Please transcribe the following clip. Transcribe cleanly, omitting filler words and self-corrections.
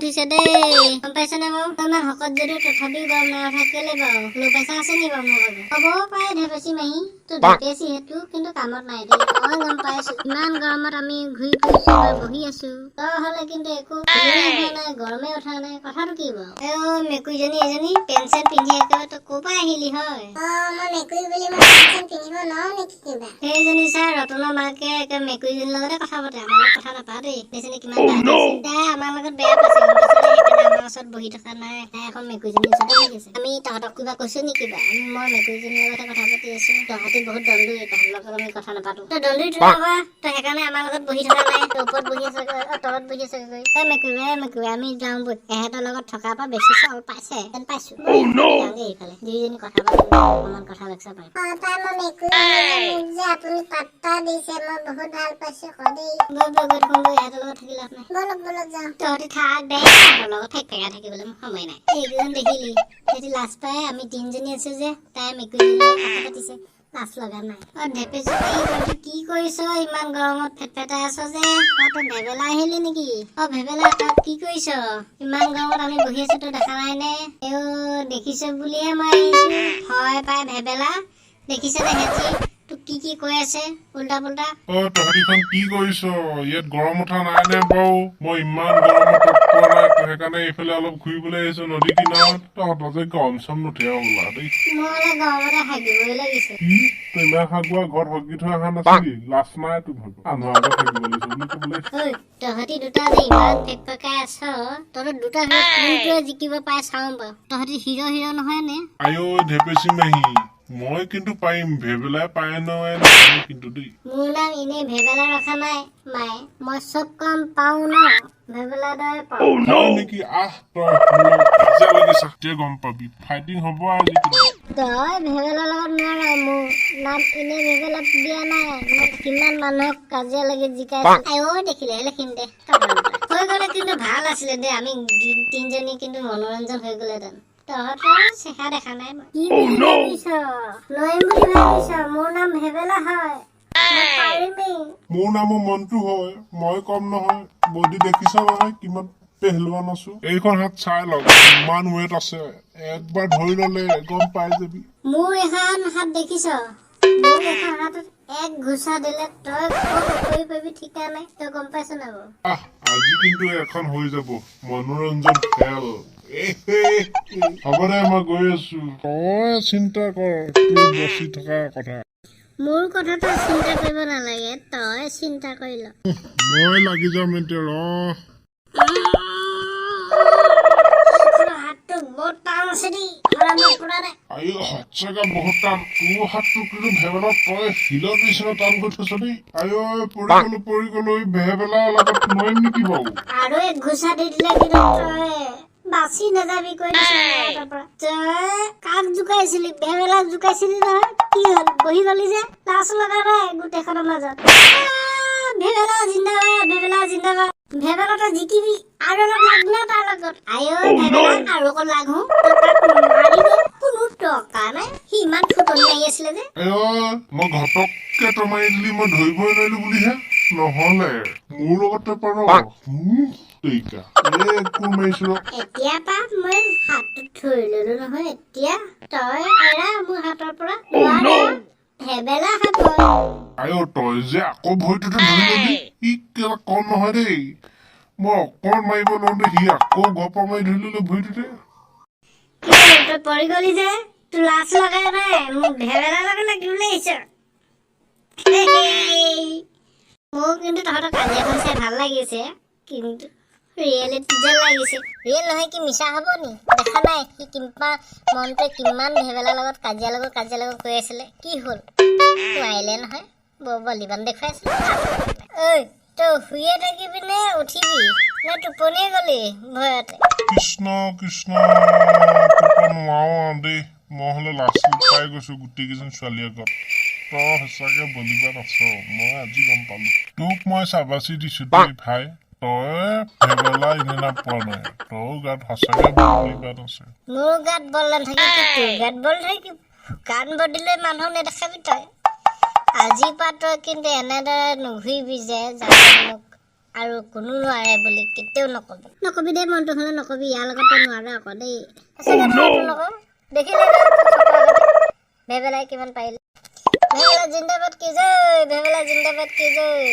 উঠিছে দেই গম পাইছে নে বাৰু ইমান শকত যদিও তথাপিও গৰম নাউঠা কেলে বাৰু লো প্ৰেছাৰ আছে নি বাৰু মোৰ হ'ব পাৰে ঢেপেচি মাহী তো ঢেপেচি সেইটো কিন্তু কামত নাই দেই মই গম পাইছো ইমান গৰমত আমি ঘূৰি ফুৰিছো বা বহি আছো তই হলে কিন্তু একো নাই গৰমে উঠা নাই কথাটো কি বাৰু মেকুৰীজনী এজনী পেণ্ট চেণ্ট পিন্ধি একেবাৰে তই ক'ৰ পৰা আহিলি হয় মই মেকুৰী বুলি মই পেণ্ট চেণ্ট পিন্ধিব নোৱাৰো নেকি কিবা সেইজনী ছাৰ ৰতনৰ মাকে একে মেকুৰীজনীৰ লগতে কথা পাতে আমাৰ লগত কথা নাপাতে দেখিছেনে কিমান বেয়া পাইছে তাই আমাৰ লগত বেয়া পাইছে গম পাইছে সেইকাৰণে আমাৰ ওচৰত বহি থকা নাই তাই এখন মেকুৰীজনীৰ ওচৰতে বহি আছে আমি তহঁতক কিবা কৈছো নি কিবা মই মেকুৰীজনীৰ লগতে কথা পাতি আছো তহঁতি বহুত দণ্ডুই তাহাঁতৰ লগত আমি কথা নাপাতো তই দণ্ডুই থকা তই সেইকাৰণে আমাৰ লগত বহি থকা নাই তই ওপৰত বহি আছে তলত বহি আছে তই মেকুৰী আমি যাওঁ বৈ এহেঁতৰ লগত থকাৰ পৰা বেছি চল পাইছে যেন পাইছো এইফালে দুইজনী কথা পাতি অকমান কথা লেকচা পাই তাই মই মেকুৰী যে আপুনি পাত্তা দিছে মই বহুত ভাল পাইছো সদেই ইহঁতৰ লগত থাকি লাভ নাই বলক যাওঁ তহঁতি থাক দে সিহঁতৰ লগত ঠেক থাকিবলৈ মোৰ সময় নাই এইকেইজন দেখিলি সিহঁতি লাজ পাই আমি তিনিজনী আছো যে তাই মেকুৰীজনী কথা পাতিছে লাজ লগা নাই ঢেপেচি তহঁতি কি কৰিছ ইমান গৰমত ফেটফেটাই আছ যে তই ভেবেলা আহিলি নেকি ভেবেলা তই কি কৰিছ ইমান গৰমত আমি বহি আছো তই দেখা নাই নে দেখিছ বুলিহে মই আহিছো হয় পাই ভেবেলা দেখিছে নে হেঁচি তোক কি কৈ আছে উল্টা পুল্টা তহঁতিখন কি কৰিছ ইয়াত গৰম উঠা নাই নে বাৰু মই ইমান গৰমত পোৱা নাই সেইকাৰণে এইফালে অলপ ঘূৰিবলৈ আহিছো নদী কিনাৰত তহঁতৰ যে গৰম চম নুঠে ওলা দেই মই গৰমতে হাগিবই লাগিছে কি তই ইমান হাগুৱা ঘৰত হগি থৈ অহা নাছিলি লাজ নাই তোৰ ভাগৰ আনৰ আগত থাকিব লাগিছে বুলি কবলৈ তহঁতি দুটা যে ইমান পেকপেকাই আছ তহঁতৰ দুটা কোনটোৱে জিকিব পাই চাওঁ বাৰু তহঁতি হিৰ নহয় নে আইঅ ঢেপেচি মাহী মই কিন্তু পাৰিম ভেবেলাই পায় নহয় কিন্তু দেই মোৰ নাম এনেই ভেবেলা ৰখা নাই মায়ে মই চব কাম পাওঁ ন ভেবেলা দৰে পাওঁ নেকি আহ তই কাজিয়া লাগিছা এতিয়া গম পাবি ফাইটিং হ'ব আজি তই ভেবেলাৰ লগত নোৱাৰা মোৰ নাম এনেই ভেবেলাত দিয়া নাই মই কিমান মানুহক কাজিয়া লাগি জিকাইছো দেখিলে লিখিম দে হৈ গ'লে কিন্তু ভাল আছিলে দে আমি তিনিজনী কিন্তু মনোৰঞ্জন হৈ গ'লেহেঁতেন তহঁতৰ চেকা দেখা নাই কি বুলি ভাবিছ নোৱাৰিম বুলি ভাবিছ মোৰ নাম ভেবেলা হয় মোৰ নামো মন্টু হয় মই কম নহয় বডি দেখিছ নহয় কিমান পেহলুৱান আছো এইখন হাত চাই লওক ইমান ৱেট আছে একবাৰ ধৰি ললে গম পাই যাবি মোৰ এখন হাত দেখিছ মোৰ এখন হাতত এক ঘুচা দিলে তই ক'ত কৰি পাবি ঠিকা নাই তই গম পাইছ না বাৰু আজি কিন্তু এখন হৈ যাব মনোৰঞ্জন খেল হ'ব দে মই গৈ আছো তই চিন্তা কৰ তোৰ বচি থকা কথা মোৰ কথাটো চিন্তা কৰিব নালাগে তই চিন্তা কৰি ল মই লাগি যাম এতিয়া হাতটো বহুত টান আছে দেই সঁচাকে বহুত টান তোৰ হাতটো কিন্তু ভেবেলা তই শিলৰ নিচিনা টান কৰি থৈছ দেই পৰি গলো ভেবেলাৰ লগত নোৱাৰিম নেকি বাৰু আৰু এক ঘুচা দি দিলে কিন্তু তই বাচি নাযাবি কৈ দিছো তই কাক জোকাইছিলি ভেবেলাক জোকাইছিলি নহয় কি হ'ল বহি গলি যে লাজ লগা নাই গোটেইখনৰ মাজত ভেবেলা জিন্দাবাদ ভেবেলা তই জিকিবি আৰু অলপ লাগ না তাৰ লগত ভেবেলা আৰু অকণ লাগো কোনো টকা নাই সি ইমান ফুটনি লাগি আছিলে যে মই ঘপককে টমাই দিলি মই ধৰিবই নোৱাৰিলো বুলিহে নহলে মোৰ লগতে পাৰ এতিয়া পা মই হাতটো ধৰি ললো নহয় এতিয়া তই এৰা মোৰ হাতৰ পৰা ভেবেলা হাত তই যে আকৌ ভৰিটোতে ধৰি ললি ই কম নহয় দেই মই অকণ মাৰিব নোৱাৰো সি আকৌ গপা মাৰি ধৰি ললো ভৰিটোতে তই পৰি গলি যে তোৰ লাজ লগাই নাই মোক ভেবেলা লগত লাগিবলৈ আহিছ মোৰ কিন্তু তহঁতৰ কাজিয়াখন চাই ভাল লাগিছে কিন্তু ৰিয়েলিটি যেন লাগিছে ৰিয়েল নহয় কি মিছা হ'ব নি দেখা নাই সি মনটোৱে কিমান ভেবেলাৰ লগত কাজিয়া লগত কৈ আছিলে কি হ'ল নোৱাৰিলে নহয় বৰ বলিবান দেখুৱাইছিলে তই শুয়ে থাকিবি নে উঠিবি নে টোপনিয়ে গলি ভয়তে কৃষ্ণ নোৱাৰো দেই মই হলে লাজ পাই গৈছো গোটেই কেইজন ছোৱালী আগত তই সঁচাকে বলিবান আছ মই আজি গম পালো তোক মই চাবাচি দিছো দেই ভাই তই ভেবেলা এনে নাপোৱা নাই তোৰ গাত সঁচাকে বলিবান আছে মোৰ গাত বল নাথাকি তোৰ গাত বল থাকি কাণ বদিলে মানুহ নেদেখাবি তই আজিৰ পৰা তই কিন্তু এনেদৰে নুঘূৰিবি যে মোক আৰু কোনো নোৱাৰে বুলি কেতিয়াও নকবি নকবি দেই মনটো হ'লে নকবি ইয়াৰ লগত তই নোৱাৰে আকৌ দেই দেখিলে ভেবেলাই কিমান পাৰিলে ভেবেলা জিন্দাবাদ কি জয় ভেবেলা জিন্দাবাদ কি জয়